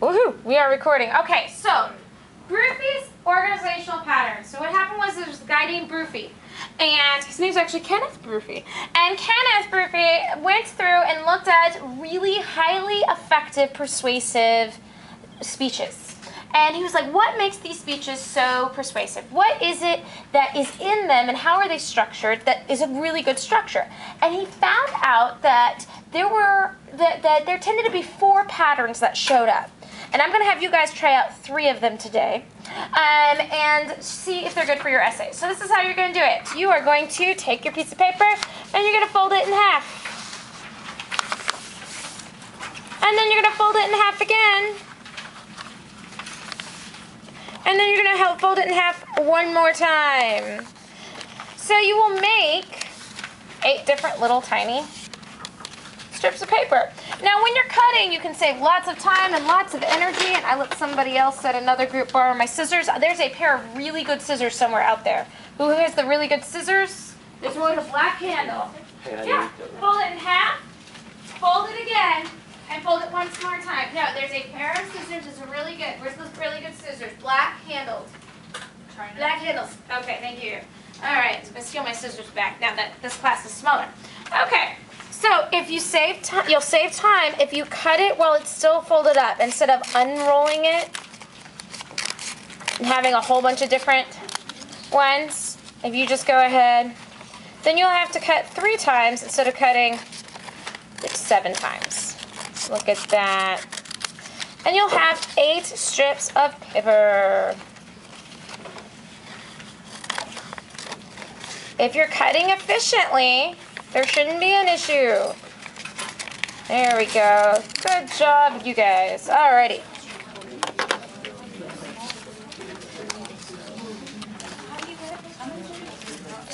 Woohoo! We are recording. Okay, so Bruffee's organizational pattern. So what happened was there was a guy named Bruffee, and his name's actually Kenneth Bruffee. And Kenneth Bruffee went through and looked at really highly effective, persuasive speeches. And he was like, what makes these speeches so persuasive? What is it that is in them and how are they structured that is a really good structure? And he found out that there tended to be 4 patterns that showed up. And I'm going to have you guys try out 3 of them today and see if they're good for your essay. So this is how you're going to do it. You are going to take your piece of paper and you're going to fold it in half. And then you're going to fold it in half again. And then you're going to fold it in half one more time. So you will make 8 different little tiny strips of paper. Now when you're cutting, you can save lots of time and lots of energy. And I let somebody else at another group borrow my scissors. There's a pair of really good scissors somewhere out there. Who has the really good scissors? There's one with a black handle. Yeah, fold it in half, fold it again, and fold it once more time. No, there's a pair of scissors. It's really good. Where's those really good scissors? Black handled. Black handles. Okay, thank you. All right, I'm going to steal my scissors back now that this class is smaller. Okay, so if you save time, you'll save time if you cut it while it's still folded up instead of unrolling it and having a whole bunch of different ones. If you just go ahead, then you'll have to cut 3 times instead of cutting 7 times. Look at that. And you'll have 8 strips of paper. If you're cutting efficiently, there shouldn't be an issue. There we go. Good job, you guys. Alrighty.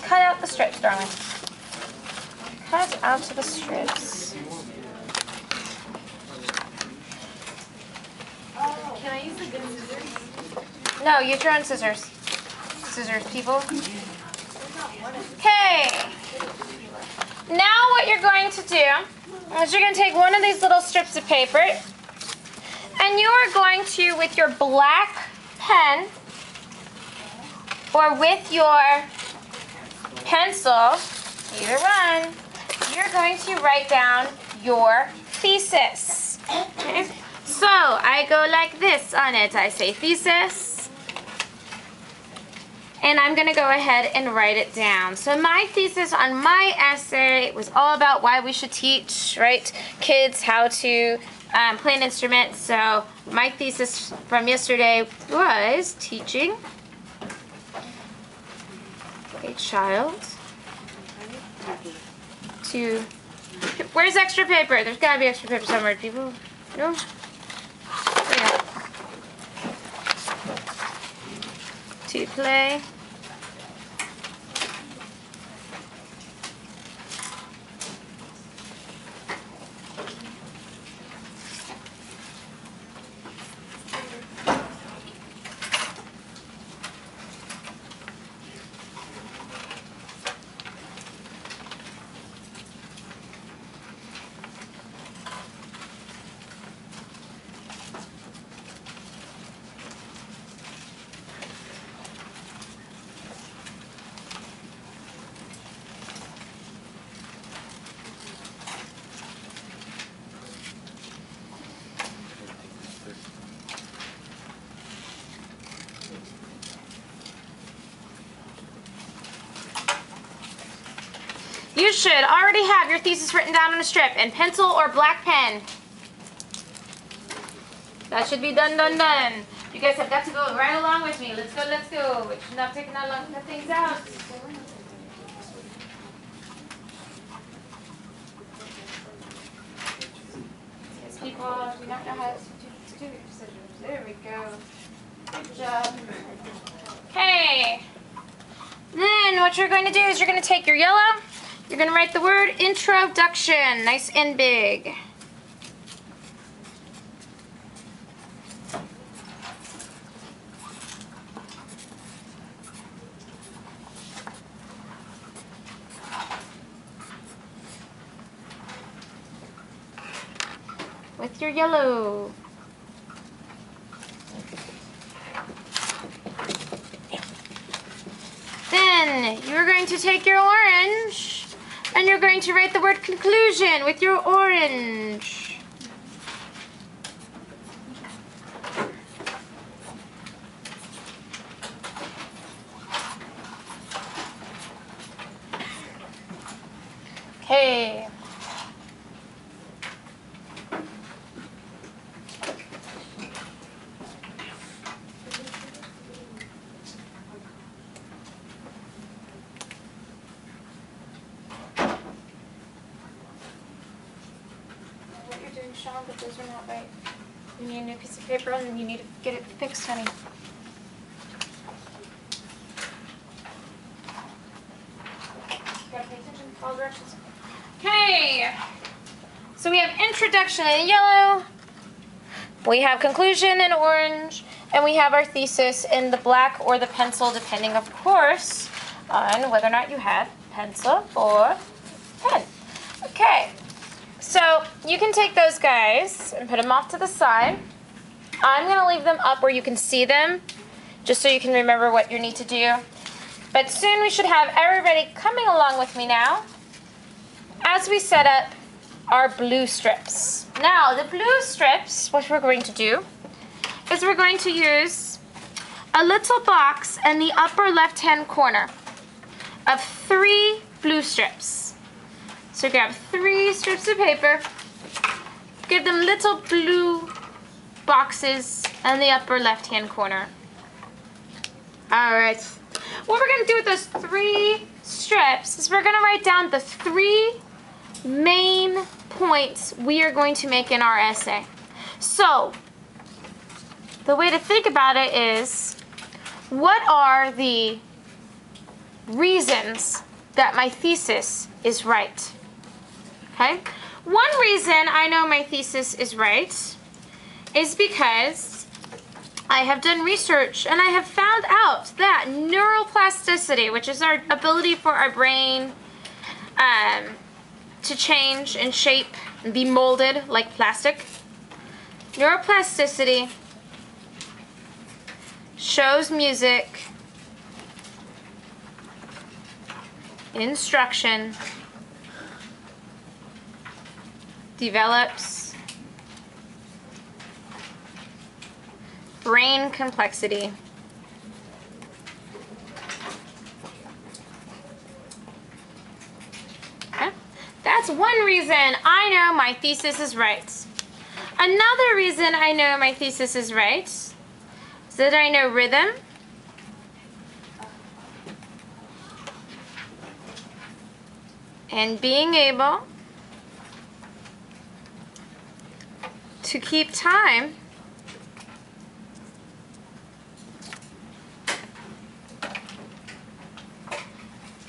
Cut out the strips, darling. Cut out the strips. Can I use the good scissors? No, use your own scissors. Scissors, people. Okay. Now what you're going to do is you're going to take one of these little strips of paper and you are going to, with your black pen or with your pencil, either one, you're going to write down your thesis. Okay? So I go like this on it. I say thesis, and I'm going to go ahead and write it down. So my thesis on my essay was all about why we should teach, right, kids how to play an instrument. So my thesis from yesterday was teaching a child to... Where's extra paper? There's got to be extra paper somewhere, people. No? To play You should already have your thesis written down on a strip in pencil or black pen. That should be done. You guys have got to go right along with me. Let's go. It should not take that long to cut things out. Yes, people, we don't know how to do your scissors. There we go. Good job. Okay. Then what you're going to do is you're going to take your yellow. You're going to write the word introduction, nice and big. With your yellow. then you're going to take your orange and you're going to write the word conclusion with your orange. Okay. What you're doing, Sean, but those are not right. You need a new piece of paper and you need to get it fixed, honey. You gotta pay attention, follow directions. Okay, so we have introduction in yellow, we have conclusion in orange, and we have our thesis in the black or the pencil, depending, of course, on whether or not you had pencil or pen. Okay, so you can take those guys and put them off to the side. I'm going to leave them up where you can see them, just so you can remember what you need to do. But soon we should have everybody coming along with me now as we set up our blue strips. Now, the blue strips, what we're going to do is we're going to use a little box in the upper left-hand corner of 3 blue strips. So grab 3 strips of paper, give them little blue boxes in the upper left-hand corner. All right. What we're going to do with those 3 strips is we're going to write down the 3 main points we are going to make in our essay. So, the way to think about it is, what are the reasons that my thesis is right? Okay? One reason I know my thesis is right is because I have done research and I have found out that neuroplasticity, which is our ability for our brain to change and shape and be molded like plastic, neuroplasticity shows music, instruction, develops brain complexity, okay? That's one reason I know my thesis is right. Another reason I know my thesis is right is that I know rhythm, and being able to keep time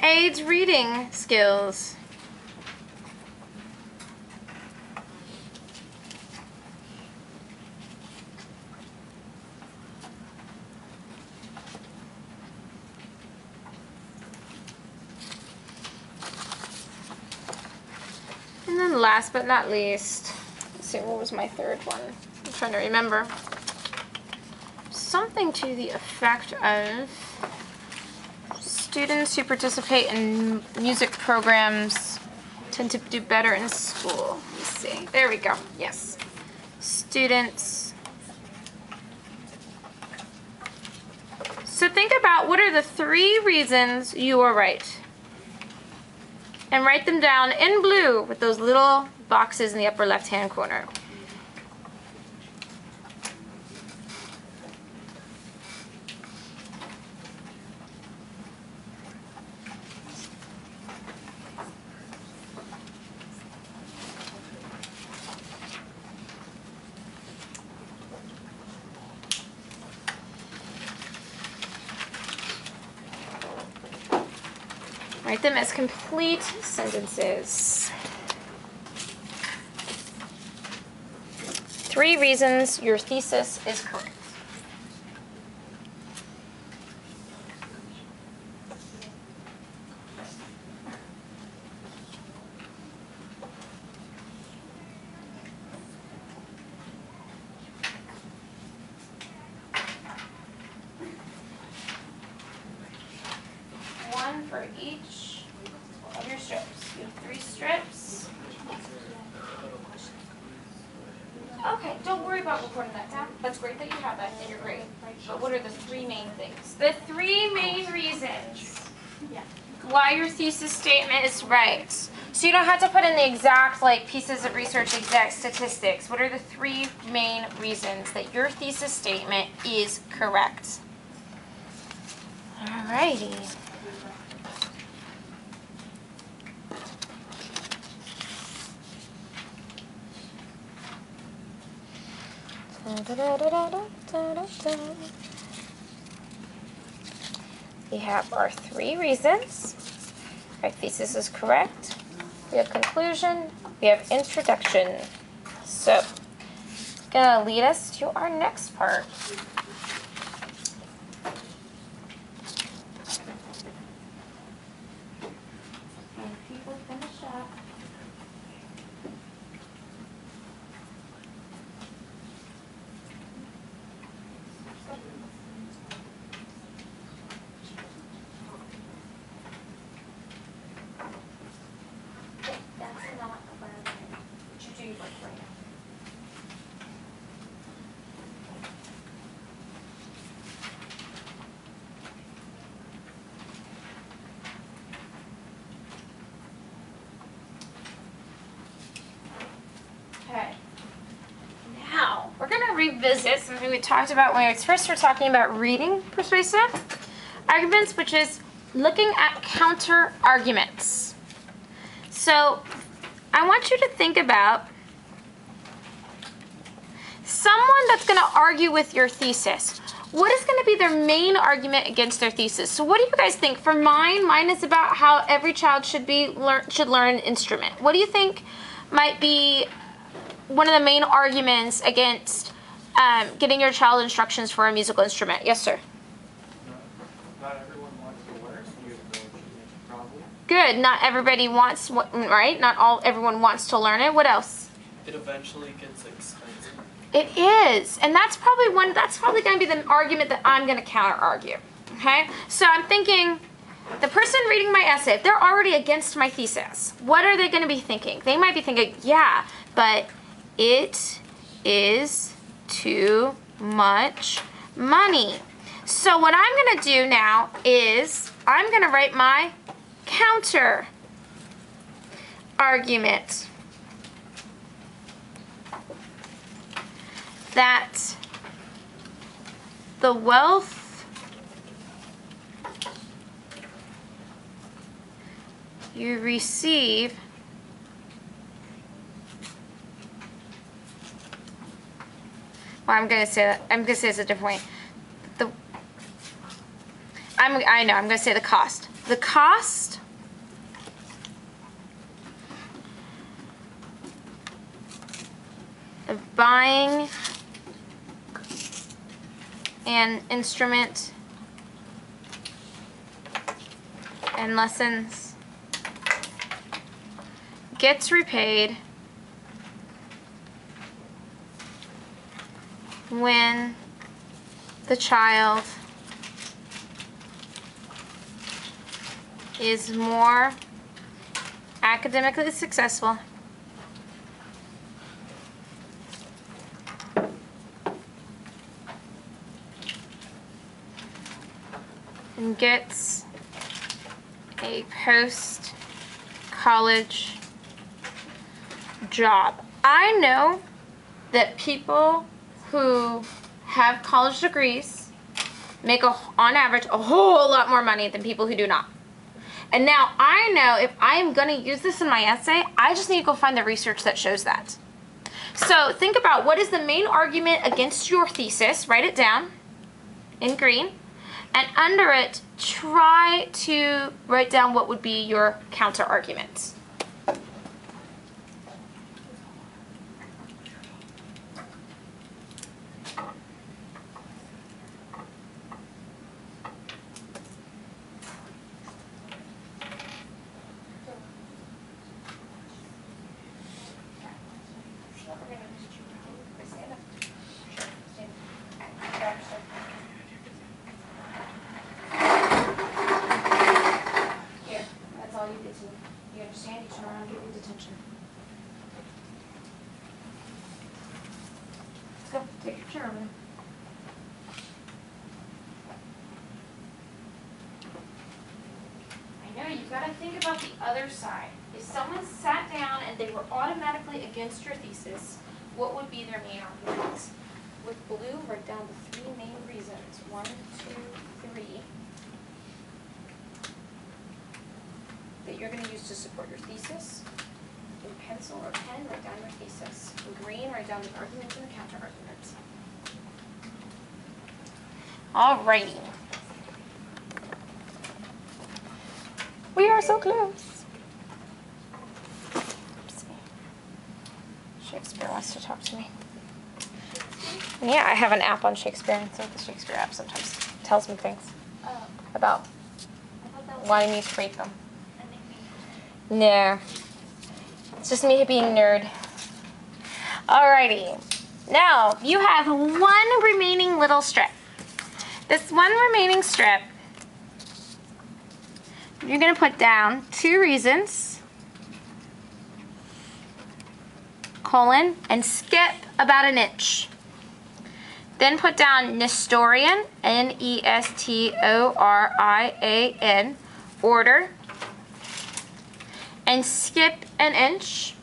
aids reading skills. And then last but not least, let's see, what was my third one? I'm trying to remember. Something to the effect of students who participate in music programs tend to do better in school. Let's see. There we go. Yes. Students. So think about what are the 3 reasons you are right. And write them down in blue with those little boxes in the upper left-hand corner. Write them as complete sentences. 3 reasons your thesis is correct. recording that down. That's great that you have that in your grade. But what are the three main things? The three main reasons why your thesis statement is right. So you don't have to put in the exact pieces of research, exact statistics. What are the three main reasons that your thesis statement is correct? Alrighty. We have our three reasons. Our thesis is correct. We have conclusion. We have introduction. So, gonna lead us to our next part. And people finish up. Okay. Now, we're going to revisit something we talked about when we first were talking about reading persuasive arguments, which is looking at counter arguments. So, I want you to think about someone that's going to argue with your thesis. What is going to be their main argument against their thesis? So what do you guys think? For mine is about how every child should learn an instrument. What do you think might be one of the main arguments against getting your child instructions for a musical instrument? Yes, sir. Not everyone wants to learn musical instruments, probably. Good. Not everybody wants, right? Everyone wants to learn it. What else? It eventually gets expensive. It is, and that's probably going to be the argument that I'm going to counter argue. Okay, so I'm thinking, the person reading my essay, if they're already against my thesis, what are they going to be thinking? They might be thinking, yeah, but it is too much money. So what I'm going to do now is I'm going to write my counter argument. That the wealth you receive I'm going to say it's a different way. I'm going to say the cost. The cost of buying an instrument and lessons gets repaid when the child is more academically successful and gets a post-college job. I know that people who have college degrees make, on average, a whole lot more money than people who do not. And now I know if I am going to use this in my essay, I just need to go find the research that shows that. So think about what is the main argument against your thesis. Write it down in green. And under it, try to write down what would be your counter arguments. You understand? German. I know, you've got to think about the other side. If someone sat down and they were automatically against your thesis, what would be their main arguments? With blue, write down the 3 main reasons. 1, 2, 3. That you're going to use to support your thesis. In pencil or pen, write down your thesis. In green, write down the arguments and the counter-arguments. Alrighty. We are so close. Oopsie. Shakespeare wants to talk to me. Yeah, I have an app on Shakespeare, and so the Shakespeare app sometimes tells me things about wanting me to rate them. No. It's just me being nerd. Alrighty. Now, you have one remaining little strip. This one remaining strip, you're going to put down 2 reasons, colon, and skip about an inch. Then put down Nestorian, Nestorian, order, and skip an inch,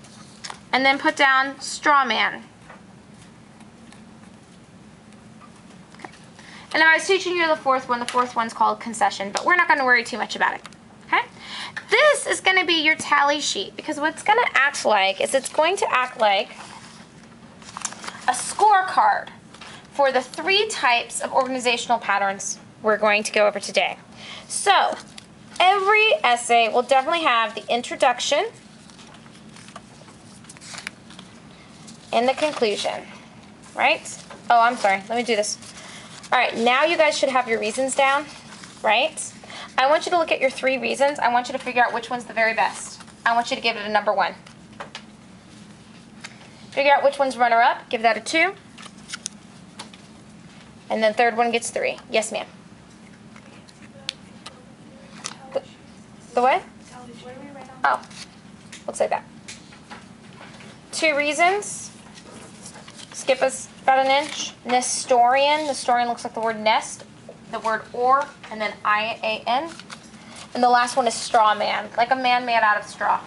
and then put down Strawman. Okay. And if I was teaching you the fourth one's called Concession, but we're not going to worry too much about it. Okay? This is going to be your tally sheet, because what it's going to act like is it's going to act like a scorecard for the 3 types of organizational patterns we're going to go over today. So, every essay will definitely have the introduction and the conclusion, right? Oh, I'm sorry. Let me do this. All right, now you guys should have your reasons down, right? I want you to look at your 3 reasons. I want you to figure out which one's the very best. I want you to give it a number 1. Figure out which one's runner-up. Give that a 2. And then third one gets 3. Yes, ma'am. The what? Oh, looks like that. 2 reasons. Skip us about an inch. Nestorian. Nestorian looks like the word nest, the word or, and then I-A-N. And the last one is Strawman, like a man made out of straw.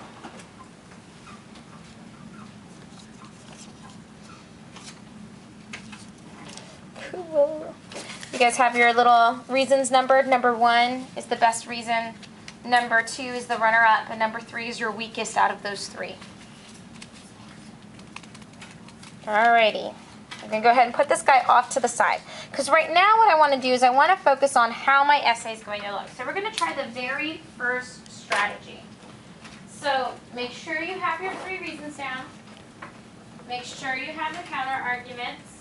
Cool. You guys have your little reasons numbered. Number 1 is the best reason. Number 2 is the runner-up, and number 3 is your weakest out of those 3. Alrighty. I'm going to go ahead and put this guy off to the side. Because right now what I want to do is I want to focus on how my essay is going to look. So we're going to try the very first strategy. So make sure you have your 3 reasons down. Make sure you have the counter-arguments.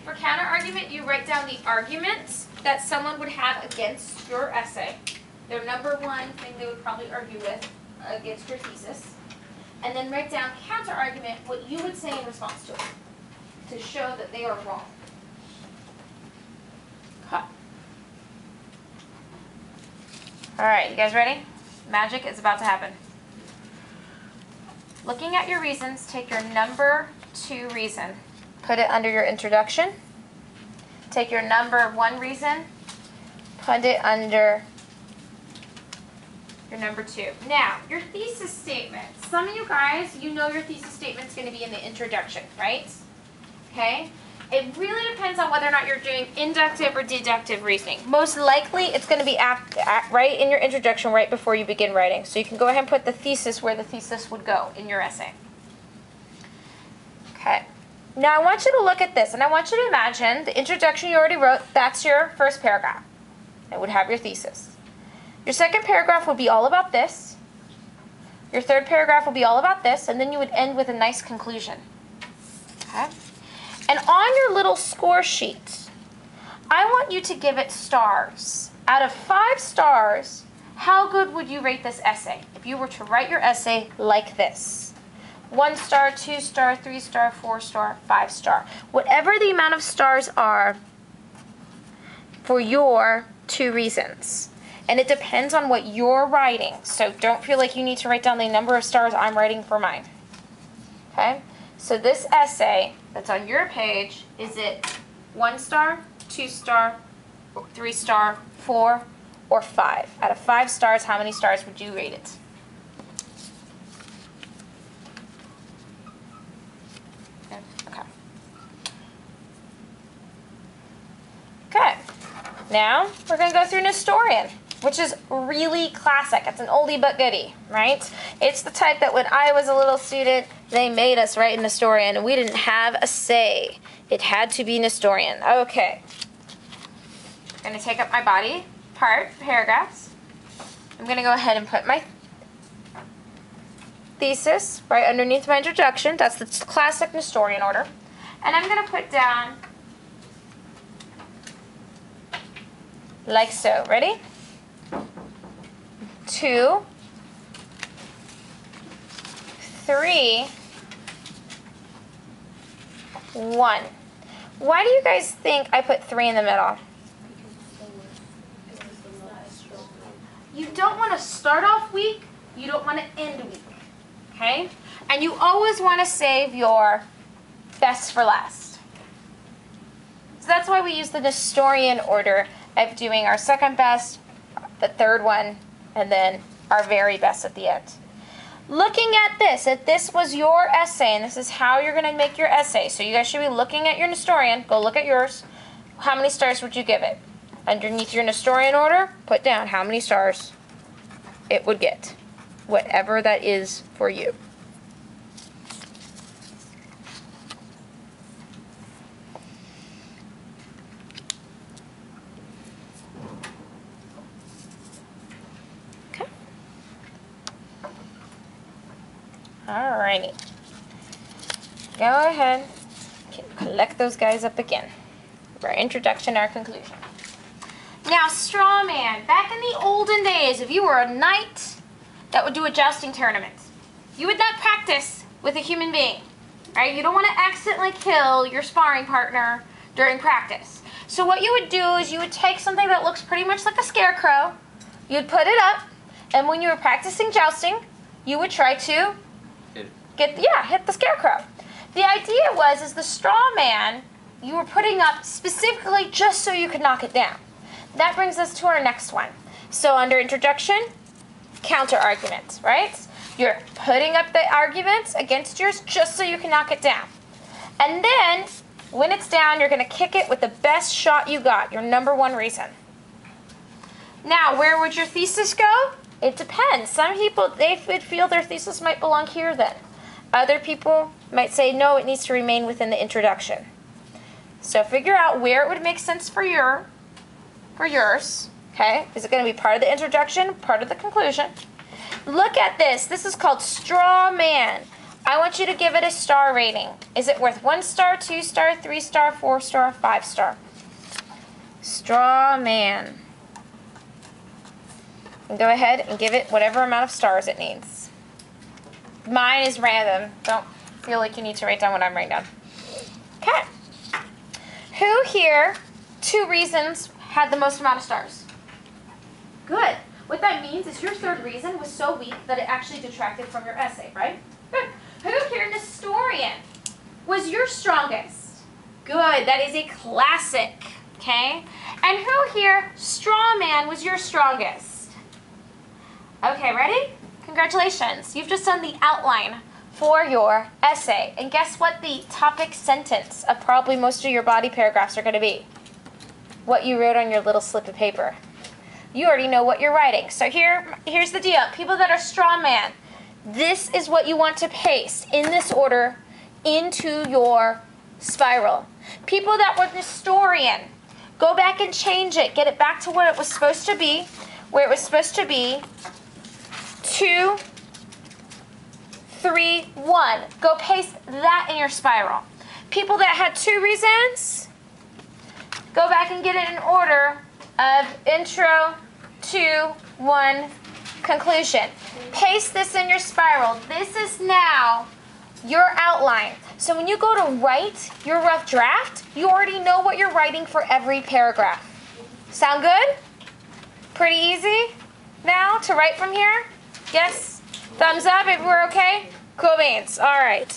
For counter-argument, you write down the arguments that someone would have against your essay. Their number 1 thing they would probably argue with against your thesis. And then write down counter-argument, what you would say in response to it, to show that they are wrong. Cut. All right, you guys ready? Magic is about to happen. Looking at your reasons, take your number 2 reason. Put it under your introduction. Take your number 1 reason. Put it under your number 2. Now, your thesis statement. Some of you guys, you know your thesis statement is going to be in the introduction, right? Okay? It really depends on whether or not you're doing inductive or deductive reasoning. Most likely, it's going to be right in your introduction, right before you begin writing. So you can go ahead and put the thesis where the thesis would go in your essay. Okay. Now I want you to look at this, and I want you to imagine the introduction you already wrote, that's your first paragraph. It would have your thesis. Your second paragraph would be all about this. Your third paragraph will be all about this, and then you would end with a nice conclusion. Okay? And on your little score sheet, I want you to give it stars. Out of 5 stars, how good would you rate this essay if you were to write your essay like this? 1 star, 2 star, 3 star, 4 star, 5 star. Whatever the amount of stars are for your 2 reasons. And it depends on what you're writing. So don't feel like you need to write down the number of stars I'm writing for mine. Okay? So this essay that's on your page, is it 1 star, 2 star, 3 star, 4, or 5? Out of 5 stars, how many stars would you rate it? Okay. Okay. Now we're going to go through Nestorian, which is really classic. It's an oldie but goodie, right? It's the type that when I was a little student, they made us write in Nestorian, and we didn't have a say. It had to be Nestorian. Okay. I'm going to take up my body part, paragraphs. I'm going to go ahead and put my thesis right underneath my introduction. That's the classic Nestorian order. And I'm going to put down like so. Ready? 2, 3, 1. Why do you guys think I put 3 in the middle? You don't want to start off weak. You don't want to end weak. Okay? And you always want to save your best for last. So that's why we use the Nestorian order of doing our second best, the third one, and then our very best at the end. Looking at this, if this was your essay, and this is how you're going to make your essay, so you guys should be looking at your Nestorian. Go look at yours. How many stars would you give it? Underneath your Nestorian order, put down how many stars it would get. Whatever that is for you. Okay. Alrighty. Go ahead. Collect those guys up again. Our introduction, our conclusion. Now, Strawman. Back in the olden days, if you were a knight that would do a jousting tournament, you would not practice with a human being, right? You don't want to accidentally kill your sparring partner during practice. So what you would do is you would take something that looks pretty much like a scarecrow, you'd put it up, and when you were practicing jousting, you would try to hit the scarecrow. The idea was the straw man you were putting up specifically just so you could knock it down. That brings us to our next one. So under introduction, counter argument, right? You're putting up the arguments against yours just so you can knock it down. And then, when it's down, you're going to kick it with the best shot you got, your number 1 reason. Now, where would your thesis go? It depends. Some people, they would feel their thesis might belong here then. Other people might say, no, it needs to remain within the introduction. So figure out where it would make sense for yours. Okay? Is it going to be part of the introduction, part of the conclusion? Look at this. This is called Straw Man. I want you to give it a star rating. Is it worth 1 star, 2 star, 3 star, 4 star, 5 star? Straw Man. And go ahead and give it whatever amount of stars it needs. Mine is random. Don't feel like you need to write down what I'm writing down. Okay. Who here, 2 reasons, had the most amount of stars? Good. What that means is your third reason was so weak that it actually detracted from your essay, right? Good. Who here, Nestorian, was your strongest? Good. That is a classic. Okay. And who here, straw man, was your strongest? Okay, ready? Congratulations. You've just done the outline for your essay. And guess what the topic sentence of probably most of your body paragraphs are going to be? What you wrote on your little slip of paper. You already know what you're writing. So here's the deal. People that are straw man, this is what you want to paste in this order into your spiral. People that were Nestorian, go back and change it. Get it back to what it was supposed to be, where it was supposed to be 2, 3, 1. Go paste that in your spiral. People that had 2 reasons, go back and get it in order of intro, 2, 1, conclusion. Paste this in your spiral. This is now your outline. So when you go to write your rough draft, you already know what you're writing for every paragraph. Sound good? Pretty easy now to write from here? Yes? Thumbs up if we're okay? Cool beans. All right.